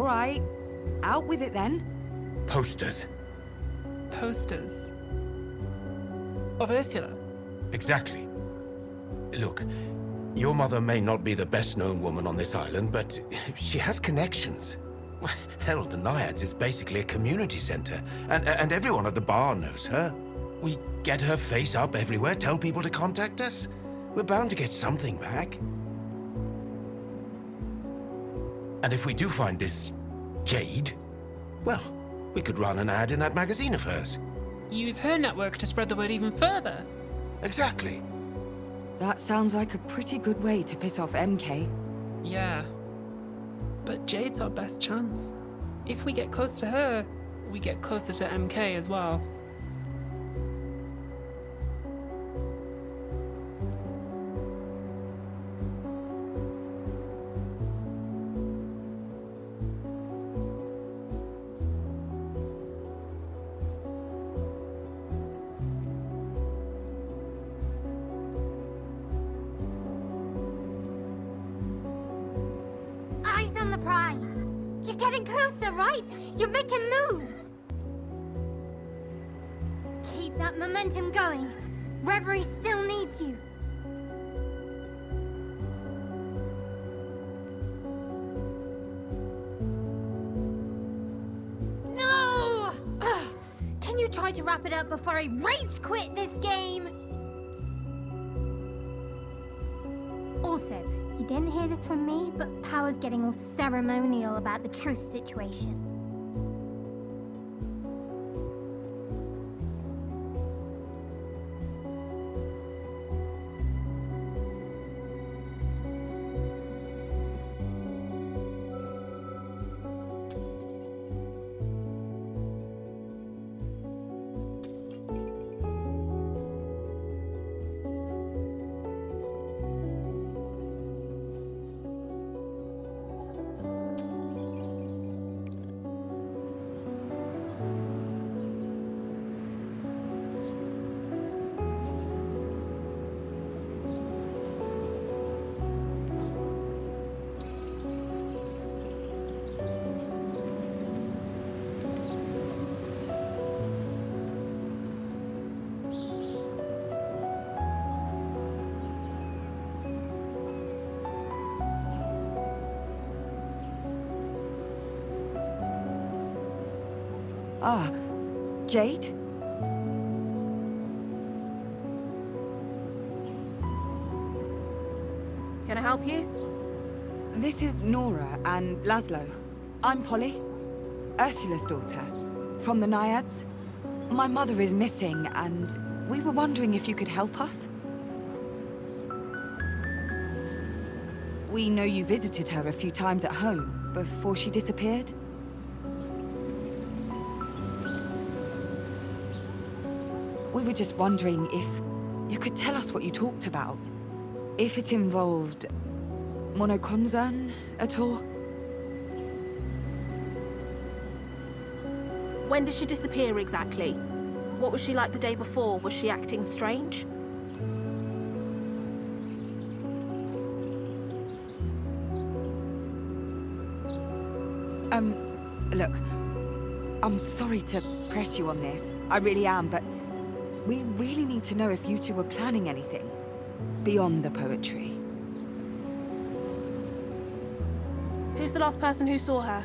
right. Out with it then. Posters. Posters. Of Ursula? Exactly. Look, your mother may not be the best-known woman on this island, but she has connections. Hell, the Naiads is basically a community center, and everyone at the bar knows her. We get her face up everywhere, tell people to contact us. We're bound to get something back. And if we do find this Jade, well, we could run an ad in that magazine of hers. Use her network to spread the word even further. Exactly. That sounds like a pretty good way to piss off MK. Yeah. But Jade's our best chance. If we get close to her, we get closer to MK as well. Eyes on the prize. You're getting closer, right? You're making moves. Keep that momentum going. Reverie still needs you. No! Ugh. Can you try to wrap it up before I rage quit this game? Also, you didn't hear this from me, but Power's getting all ceremonial about the truth situation. Ah, Jade? Can I help you? This is Nora and Laszlo. I'm Polly, Ursula's daughter, from the Naiads. My mother is missing, and we were wondering if you could help us. We know you visited her a few times at home before she disappeared. We were just wondering if you could tell us what you talked about. If it involved Monokonzan at all. When did she disappear exactly? What was she like the day before? Was she acting strange? Look, I'm sorry to press you on this. I really am, but we really need to know if you two were planning anything beyond the poetry. Who's the last person who saw her?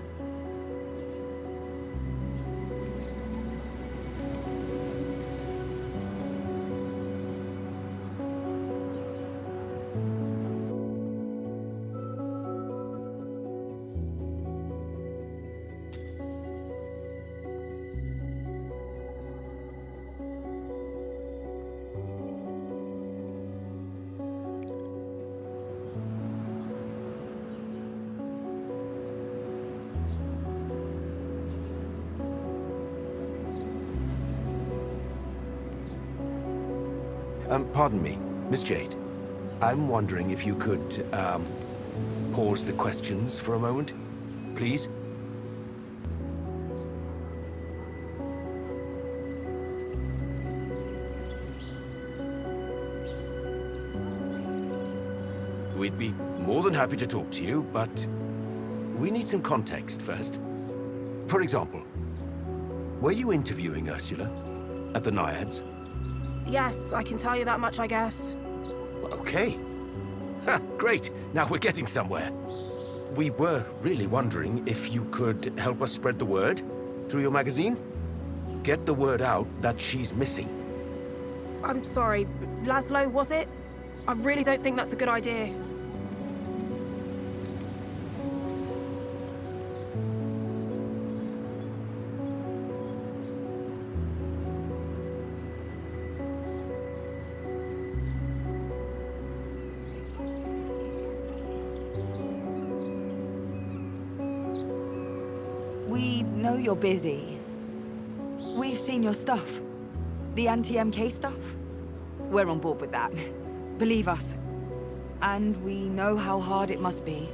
Pardon me, Miss Jade. I'm wondering if you could, pause the questions for a moment, please? We'd be more than happy to talk to you, but we need some context first. For example, were you interviewing Ursula at the Naiads? Yes, I can tell you that much, I guess. Okay. Ha, great, now we're getting somewhere. We were really wondering if you could help us spread the word through your magazine? Get the word out that she's missing. I'm sorry, Laszlo, was it? I really don't think that's a good idea. We know you're busy. We've seen your stuff. The anti-MK stuff. We're on board with that. Believe us. And we know how hard it must be.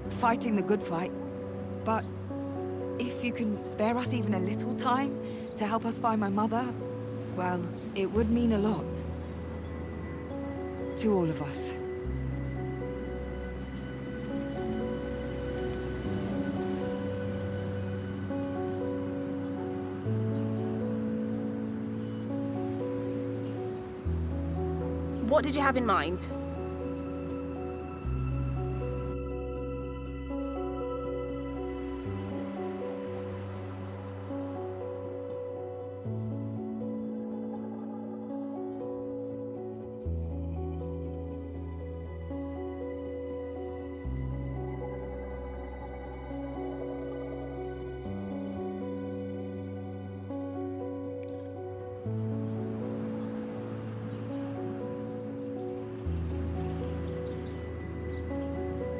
Fighting the good fight. But if you can spare us even a little time to help us find my mother, well, it would mean a lot. To all of us. What did you have in mind?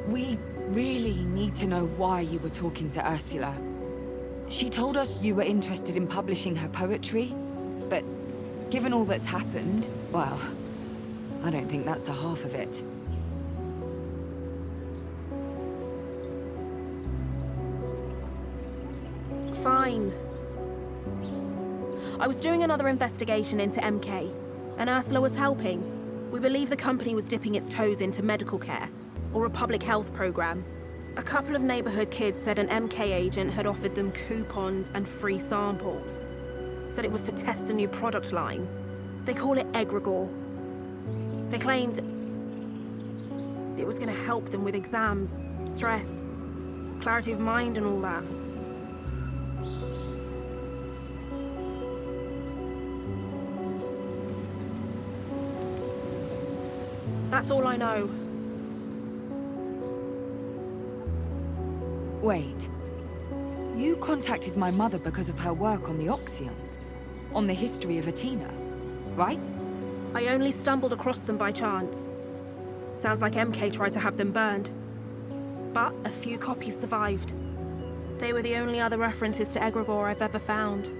We really need to know why you were talking to Ursula. She told us you were interested in publishing her poetry, but given all that's happened, well, I don't think that's the half of it. Fine. I was doing another investigation into MK, and Ursula was helping. We believe the company was dipping its toes into medical care, or a public health program. A couple of neighborhood kids said an MK agent had offered them coupons and free samples. Said it was to test a new product line. They call it Egregore. They claimed it was going to help them with exams, stress, clarity of mind and all that. That's all I know. Wait. You contacted my mother because of her work on the Oxyons, on the history of Athena, right? I only stumbled across them by chance. Sounds like MK tried to have them burned. But a few copies survived. They were the only other references to Egregore I've ever found.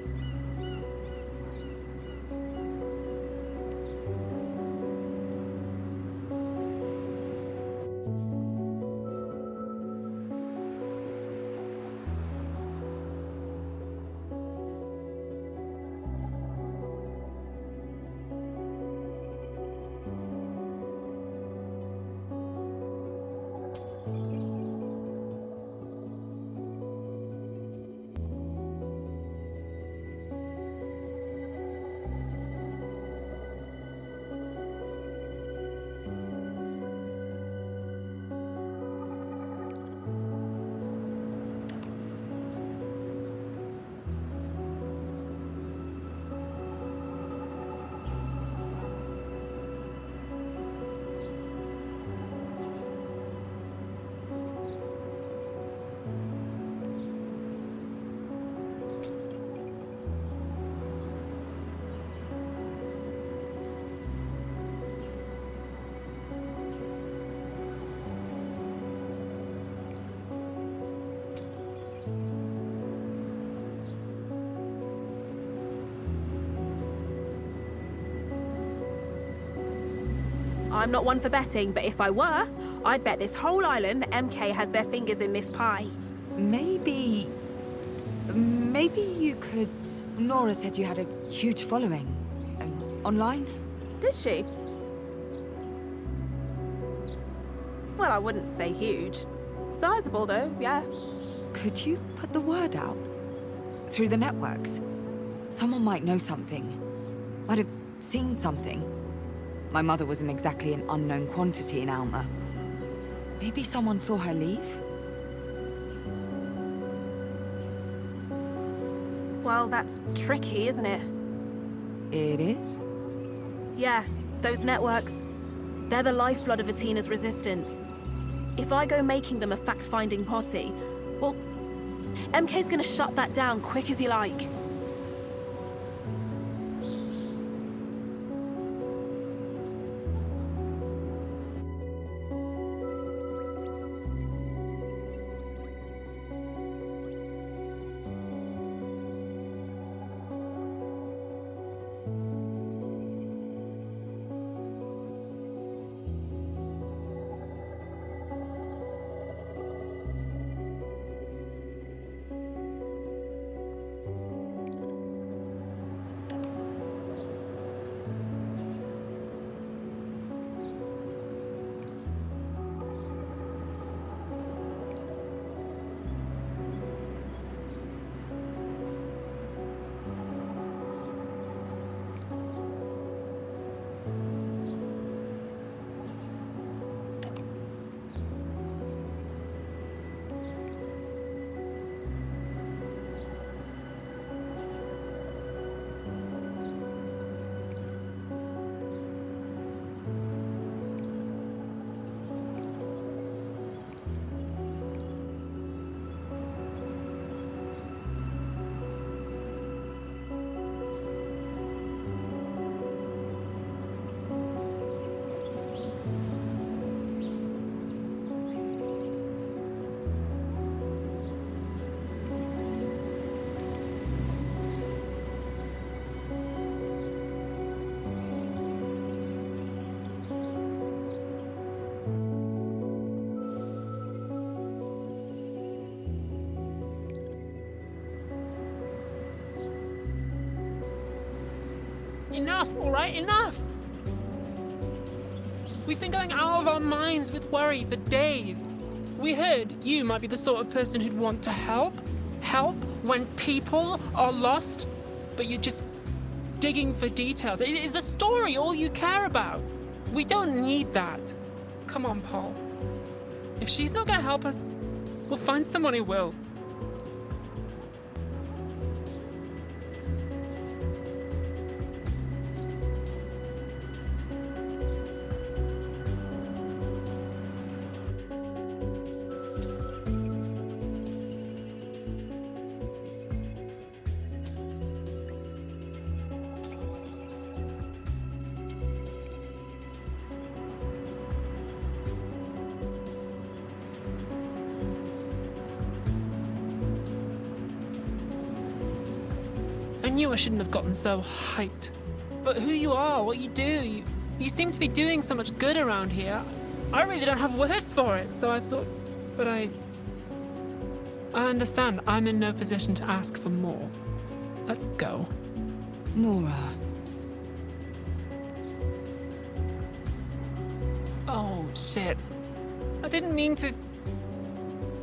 I'm not one for betting, but if I were, I'd bet this whole island that MK has their fingers in this pie. Maybe you could... Nora said you had a huge following. Online? Did she? Well, I wouldn't say huge. Sizable, though, yeah. Could you put the word out? Through the networks? Someone might know something. Might have seen something. My mother wasn't exactly an unknown quantity in Alma. Maybe someone saw her leave? Well, that's tricky, isn't it? It is? Yeah, those networks. They're the lifeblood of Atina's resistance. If I go making them a fact-finding posse, well, MK's gonna shut that down quick as you like. Enough, all right? Enough! We've been going out of our minds with worry for days. We heard you might be the sort of person who'd want to help. Help when people are lost, but you're just digging for details. Is the story all you care about? We don't need that. Come on, Paul. If she's not gonna help us, we'll find someone who will. I knew I shouldn't have gotten so hyped. But who you are, what you do, you seem to be doing so much good around here. I really don't have words for it, so I thought... But I understand I'm in no position to ask for more. Let's go. Nora. Oh, shit. I didn't mean to...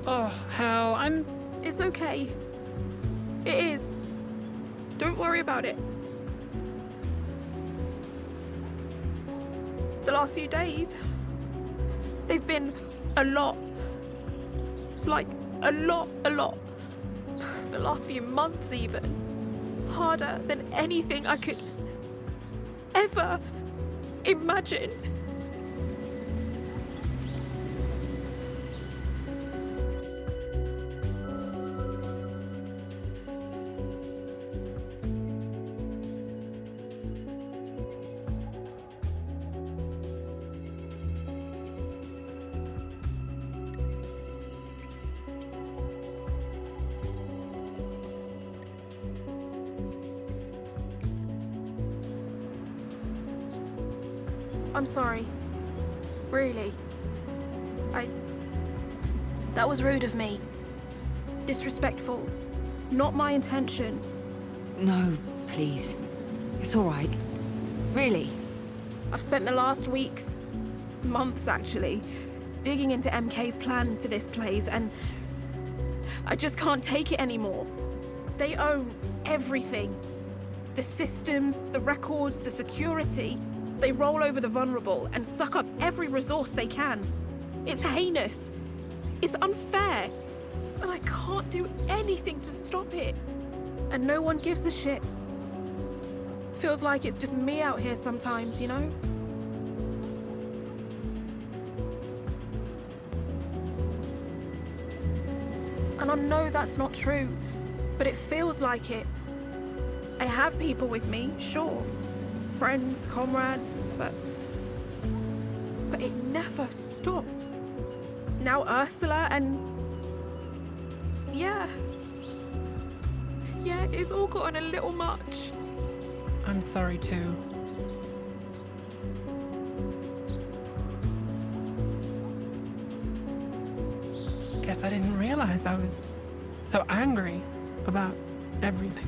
Oh, hell, It's okay. It is. Don't worry about it. The last few days, they've been a lot. Like, a lot. The last few months, even. Harder than anything I could ever imagine. I'm sorry. Really. That was rude of me. Disrespectful. Not my intention. No, please. It's all right. Really. I've spent the last weeks, months actually, digging into MK's plan for this place, and I just can't take it anymore. They own everything. The systems, the records, the security. They roll over the vulnerable and suck up every resource they can. It's heinous. It's unfair. And I can't do anything to stop it. And no one gives a shit. Feels like it's just me out here sometimes, you know? And I know that's not true, but it feels like it. I have people with me, sure. Friends, comrades, but it never stops. Now Ursula and... Yeah, it's all gotten a little much. I'm sorry too. Guess I didn't realize I was so angry about everything.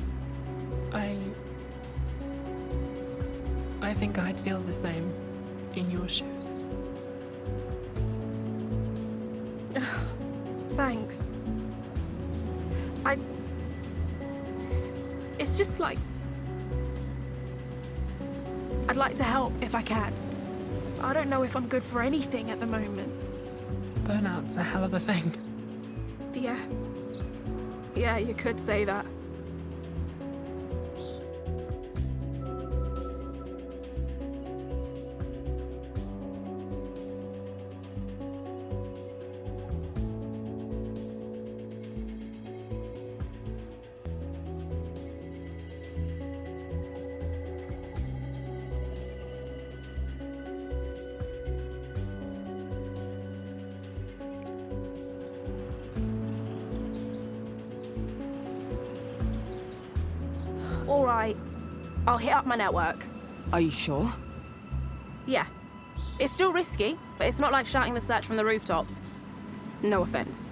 I think I'd feel the same in your shoes. Thanks. It's just like... I'd like to help if I can. I don't know if I'm good for anything at the moment. Burnout's a hell of a thing. Yeah, you could say that. All right, I'll hit up my network. Are you sure? Yeah. It's still risky, but it's not like shouting the search from the rooftops. No offense.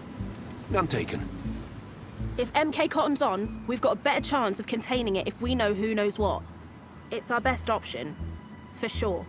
None taken. If MK cottons on, we've got a better chance of containing it if we know who knows what. It's our best option, for sure.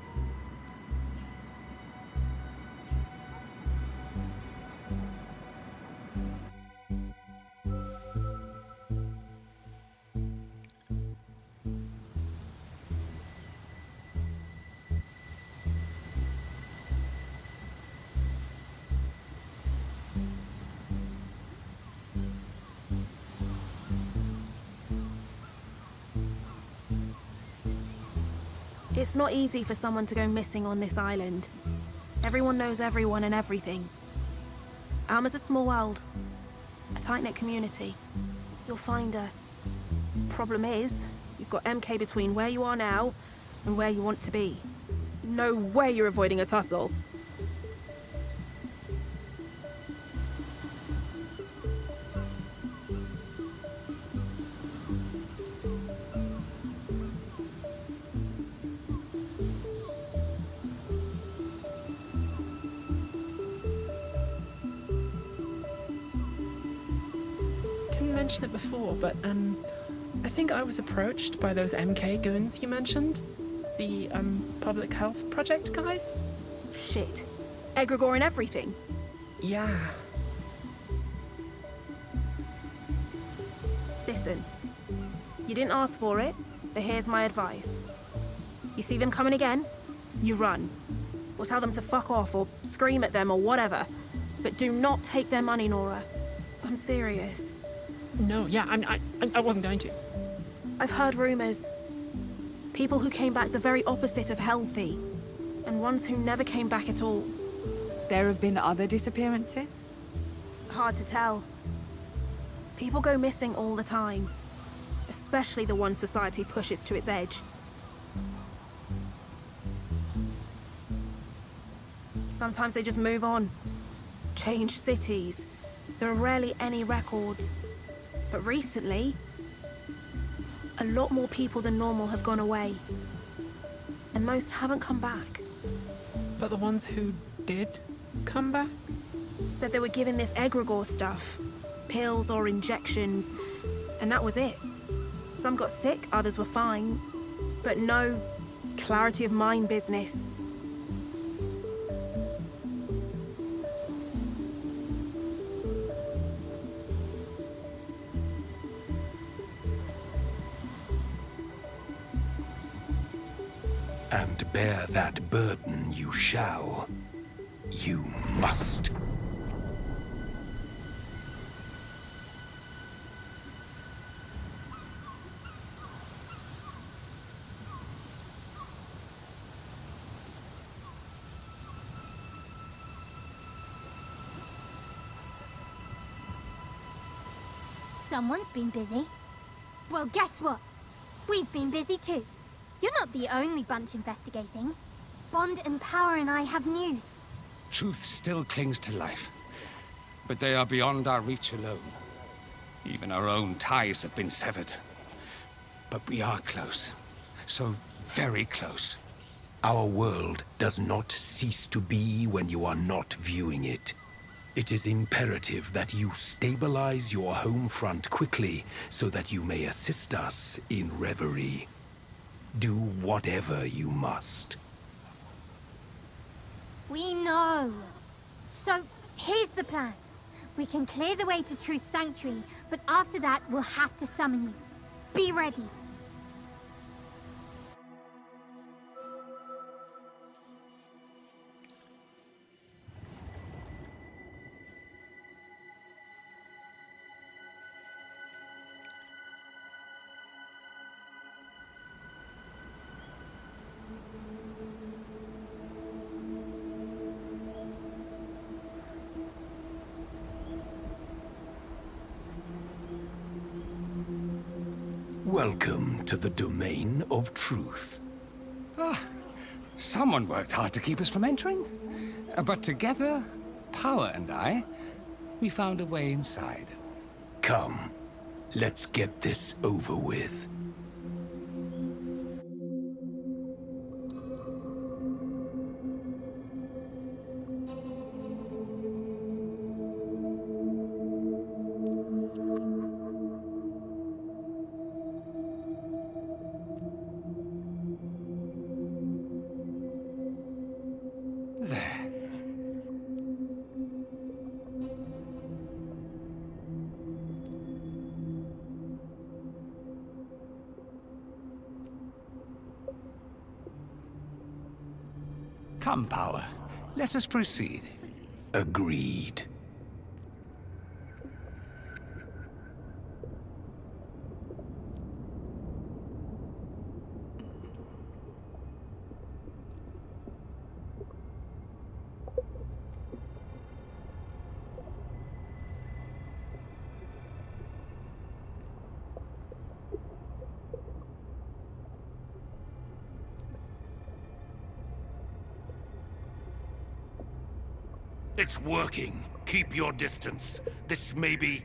It's not easy for someone to go missing on this island. Everyone knows everyone and everything. Alma's a small world, a tight-knit community. You'll find her. Problem is, you've got MK between where you are now and where you want to be. No way you're avoiding a tussle. Didn't mention it before, but I think I was approached by those MK goons you mentioned. The public health project guys? Shit. Egregore and everything. Yeah. Listen, you didn't ask for it, but here's my advice. You see them coming again? You run. Or tell them to fuck off, or scream at them, or whatever. But do not take their money, Nora. I'm serious. No, yeah, I wasn't going to. I've heard rumors. People who came back the very opposite of healthy, and ones who never came back at all. There have been other disappearances? Hard to tell. People go missing all the time, especially the ones society pushes to its edge. Sometimes they just move on, change cities. There are rarely any records. But recently, a lot more people than normal have gone away. And most haven't come back. But the ones who did come back? Said they were given this egregore stuff. Pills or injections. And that was it. Some got sick, others were fine. But no clarity of mind business. And bear that burden you shall. You must. Someone's been busy. Well, guess what? We've been busy too. You're not the only bunch investigating. Bond and Power and I have news. Truth still clings to life, but they are beyond our reach alone. Even our own ties have been severed. But we are close. So very close. Our world does not cease to be when you are not viewing it. It is imperative that you stabilize your home front quickly so that you may assist us in Reverie. Do whatever you must. We know. So, here's the plan. We can clear the way to Truth Sanctuary, but after that, we'll have to summon you. Be ready. Welcome to the domain of truth. Someone worked hard to keep us from entering. But together, Power and I, we found a way inside. Come, let's get this over with. Come, Power. Let us proceed. Agreed. It's working. Keep your distance. This may be...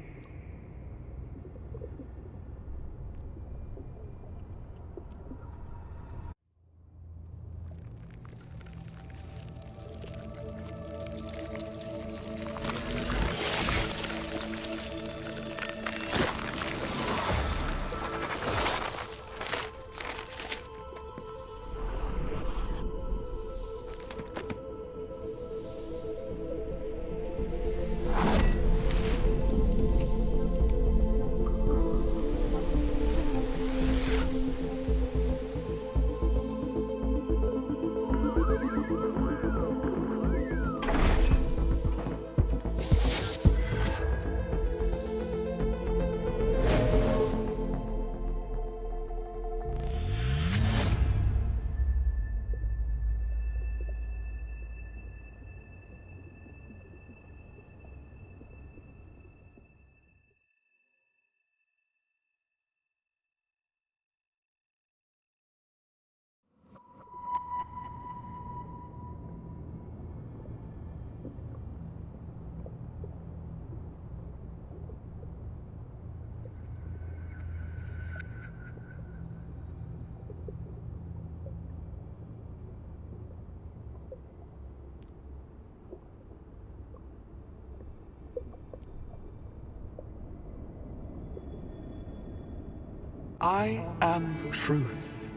I am truth.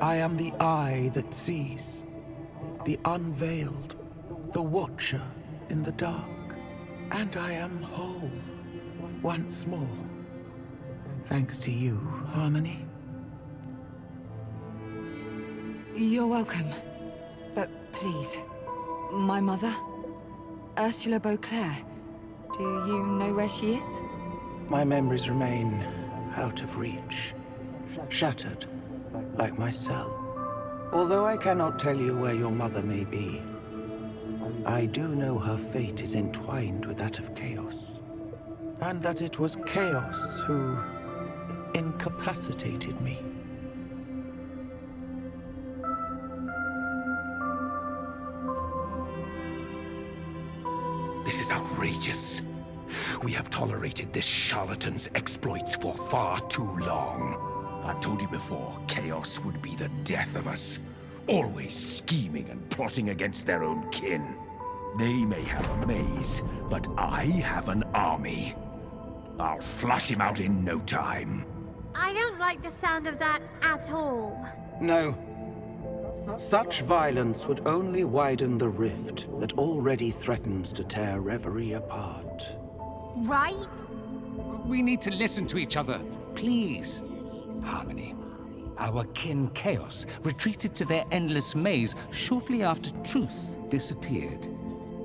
I am the eye that sees, the unveiled, the watcher in the dark. And I am whole, once more. Thanks to you, Harmony. You're welcome. But please, my mother, Ursula Beauclair, do you know where she is? My memories remain out of reach, shattered, like my cell. Although I cannot tell you where your mother may be, I do know her fate is entwined with that of Chaos. And that it was Chaos who incapacitated me. This is outrageous. We have tolerated this charlatan's exploits for far too long. I've told you before, Chaos would be the death of us. Always scheming and plotting against their own kin. They may have a maze, but I have an army. I'll flush him out in no time. I don't like the sound of that at all. No. Such violence would only widen the rift that already threatens to tear Reverie apart. Right? We need to listen to each other, please. Harmony. Our kin Chaos retreated to their endless maze shortly after Truth disappeared.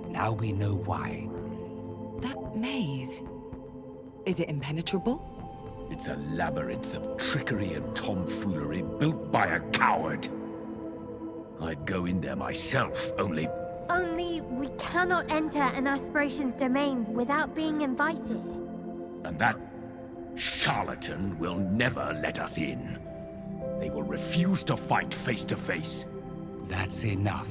Now we know why. That maze. Is it impenetrable? It's a labyrinth of trickery and tomfoolery built by a coward. I'd go in there myself, only... Only we cannot enter an Aspiration's domain without being invited. And that charlatan will never let us in. They will refuse to fight face to face. That's enough.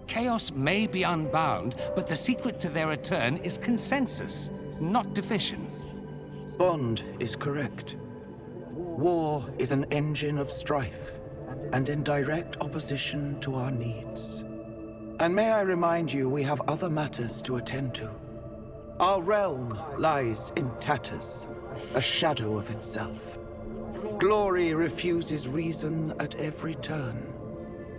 Chaos may be unbound, but the secret to their return is consensus, not division. Bond is correct. War is an engine of strife, and in direct opposition to our needs. And may I remind you, we have other matters to attend to. Our realm lies in tatters, a shadow of itself. Glory refuses reason at every turn.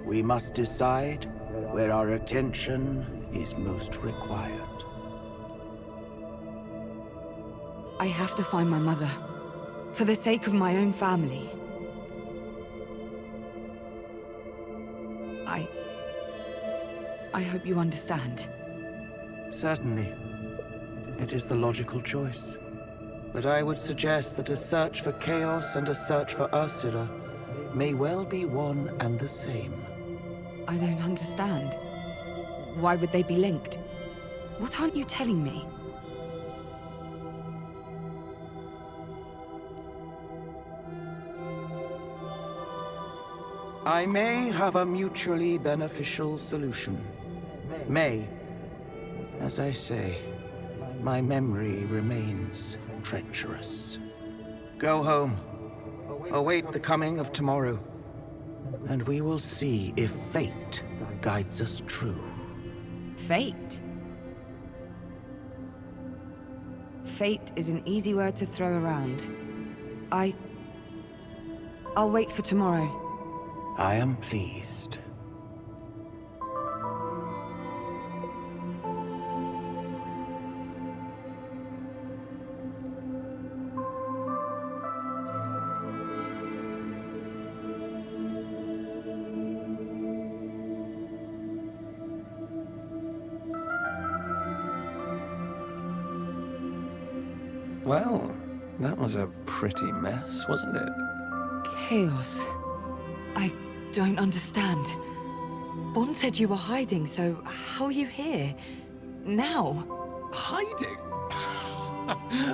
We must decide where our attention is most required. I have to find my mother. For the sake of my own family. I hope you understand. Certainly. It is the logical choice. But I would suggest that a search for Chaos and a search for Ursula may well be one and the same. I don't understand. Why would they be linked? What aren't you telling me? I may have a mutually beneficial solution. May. As I say, my memory remains treacherous. Go home. Await the coming of tomorrow. And we will see if fate guides us true. Fate? Fate is an easy word to throw around. I'll wait for tomorrow. I am pleased. Well, that was a pretty mess, wasn't it? Chaos. I don't understand. Bond said you were hiding, so how are you here? Now? Hiding?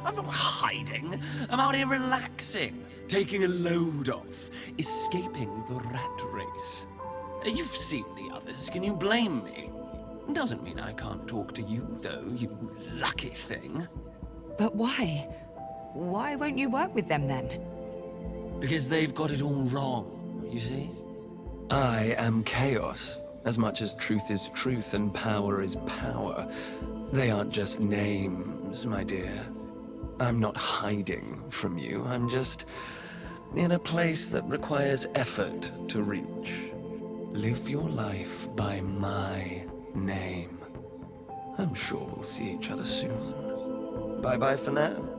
I'm not hiding. I'm out here relaxing, taking a load off, escaping the rat race. You've seen the others. Can you blame me? Doesn't mean I can't talk to you, though, you lucky thing. But why? Why won't you work with them then? Because they've got it all wrong, you see? I am chaos, as much as truth is truth and power is power. They aren't just names, my dear. I'm not hiding from you. I'm just in a place that requires effort to reach. Live your life by my name. I'm sure we'll see each other soon. Bye-bye for now.